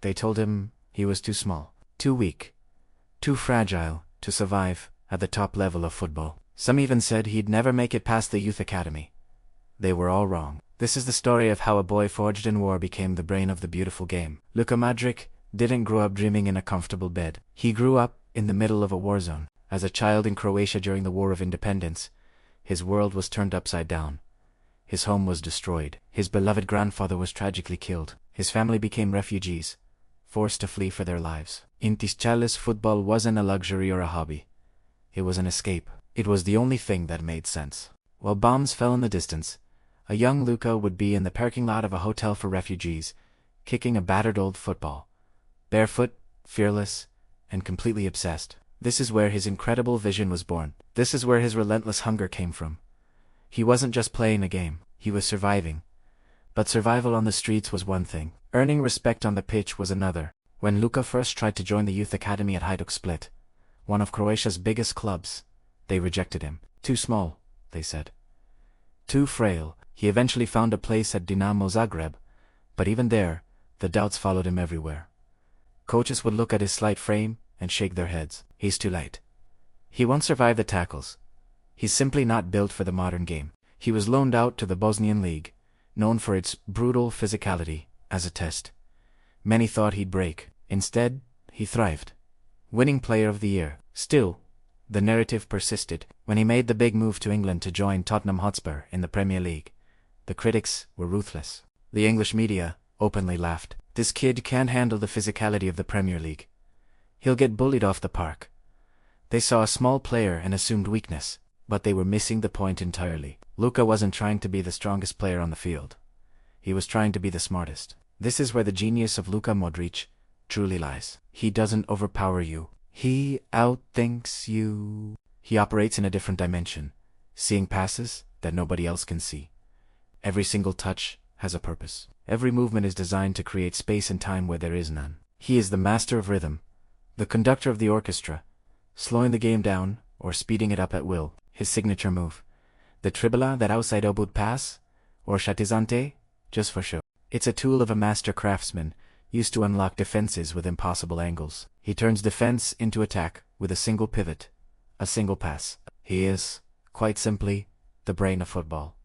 They told him he was too small, too weak, too fragile to survive at the top level of football. Some even said he'd never make it past the youth academy. They were all wrong. This is the story of how a boy forged in war became the brain of the beautiful game. Luka Modrić didn't grow up dreaming in a comfortable bed. He grew up in the middle of a war zone. As a child in Croatia during the War of Independence, his world was turned upside down. His home was destroyed. His beloved grandfather was tragically killed. His family became refugees, forced to flee for their lives. In Tischalis, football wasn't a luxury or a hobby. It was an escape. It was the only thing that made sense. While bombs fell in the distance, a young Luka would be in the parking lot of a hotel for refugees, kicking a battered old football. Barefoot, fearless, and completely obsessed. This is where his incredible vision was born. This is where his relentless hunger came from. He wasn't just playing a game, he was surviving. But survival on the streets was one thing. Earning respect on the pitch was another. When Luka first tried to join the youth academy at Hajduk Split, one of Croatia's biggest clubs, they rejected him. Too small, they said. Too frail. He eventually found a place at Dinamo Zagreb, but even there, the doubts followed him everywhere. Coaches would look at his slight frame and shake their heads. He's too light. He won't survive the tackles. He's simply not built for the modern game. He was loaned out to the Bosnian League, known for its brutal physicality, as a test. Many thought he'd break. Instead, he thrived. Winning Player of the Year. Still, the narrative persisted. When he made the big move to England to join Tottenham Hotspur in the Premier League, the critics were ruthless. The English media openly laughed. This kid can't handle the physicality of the Premier League. He'll get bullied off the park. They saw a small player and assumed weakness, but they were missing the point entirely. Luka wasn't trying to be the strongest player on the field. He was trying to be the smartest. This is where the genius of Luka Modrić truly lies. He doesn't overpower you. He outthinks you. He operates in a different dimension, seeing passes that nobody else can see. Every single touch has a purpose. Every movement is designed to create space and time where there is none. He is the master of rhythm, the conductor of the orchestra, slowing the game down or speeding it up at will. His signature move, the tribula, that outside elbowed pass, or shatizante, just for show. It's a tool of a master craftsman, used to unlock defenses with impossible angles. He turns defense into attack with a single pivot, a single pass. He is, quite simply, the brain of football.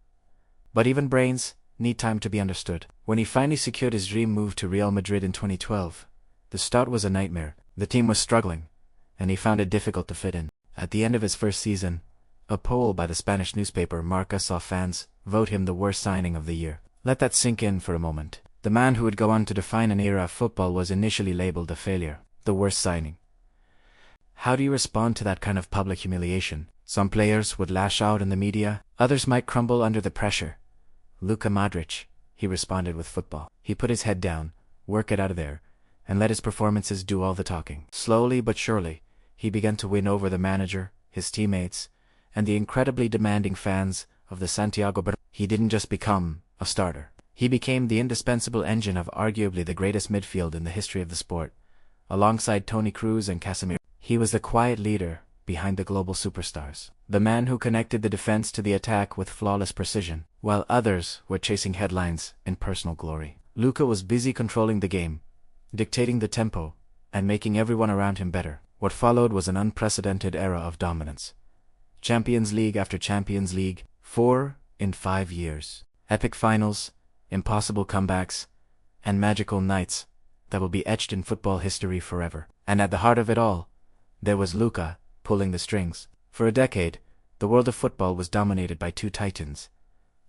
But even brains need time to be understood. When he finally secured his dream move to Real Madrid in 2012, the start was a nightmare. The team was struggling, and he found it difficult to fit in. At the end of his first season, a poll by the Spanish newspaper Marca saw fans vote him the worst signing of the year. Let that sink in for a moment. The man who would go on to define an era of football was initially labeled a failure, the worst signing. How do you respond to that kind of public humiliation? Some players would lash out in the media, others might crumble under the pressure. Luka Modrić, he responded with football. He put his head down, work it out of there, and let his performances do all the talking. Slowly but surely, he began to win over the manager, his teammates, and the incredibly demanding fans of the Santiago Bernabéu. He didn't just become a starter. He became the indispensable engine of arguably the greatest midfield in the history of the sport, alongside Toni Kroos and Casemiro. He was the quiet leader behind the global superstars, the man who connected the defense to the attack with flawless precision, while others were chasing headlines and personal glory. Luka was busy controlling the game, dictating the tempo, and making everyone around him better. What followed was an unprecedented era of dominance. Champions League after Champions League, 4 in 5 years. Epic finals, impossible comebacks, and magical nights that will be etched in football history forever. And at the heart of it all, there was Luka, pulling the strings. For a decade, the world of football was dominated by two titans,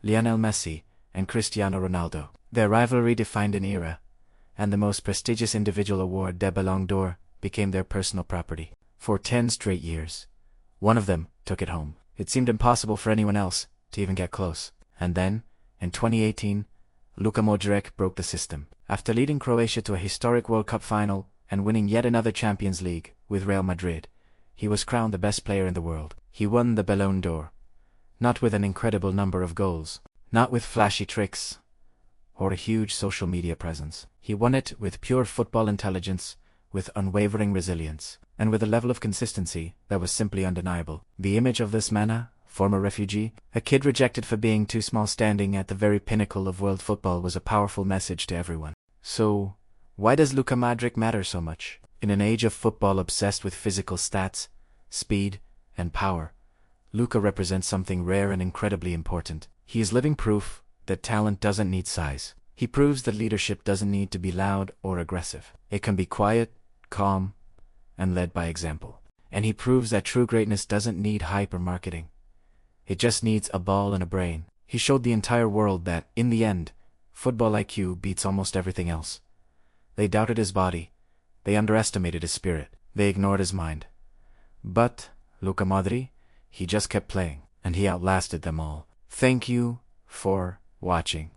Lionel Messi and Cristiano Ronaldo. Their rivalry defined an era, and the most prestigious individual award, the Ballon d'Or, became their personal property. For 10 straight years, one of them took it home. It seemed impossible for anyone else to even get close. And then, in 2018, Luka Modrić broke the system. After leading Croatia to a historic World Cup final and winning yet another Champions League with Real Madrid, he was crowned the best player in the world. He won the Ballon d'Or, not with an incredible number of goals, not with flashy tricks, or a huge social media presence. He won it with pure football intelligence, with unwavering resilience, and with a level of consistency that was simply undeniable. The image of this man, former refugee, a kid rejected for being too small standing at the very pinnacle of world football, was a powerful message to everyone. So, Why does Luka Modrić matter so much? In an age of football obsessed with physical stats, speed, and power, Luka represents something rare and incredibly important. He is living proof that talent doesn't need size. He proves that leadership doesn't need to be loud or aggressive. It can be quiet, calm, and led by example. And he proves that true greatness doesn't need hype or marketing. It just needs a ball and a brain. He showed the entire world that, in the end, football IQ beats almost everything else. They doubted his body. They underestimated his spirit. They ignored his mind. But Luka Modrić, he just kept playing, and he outlasted them all. Thank you for watching.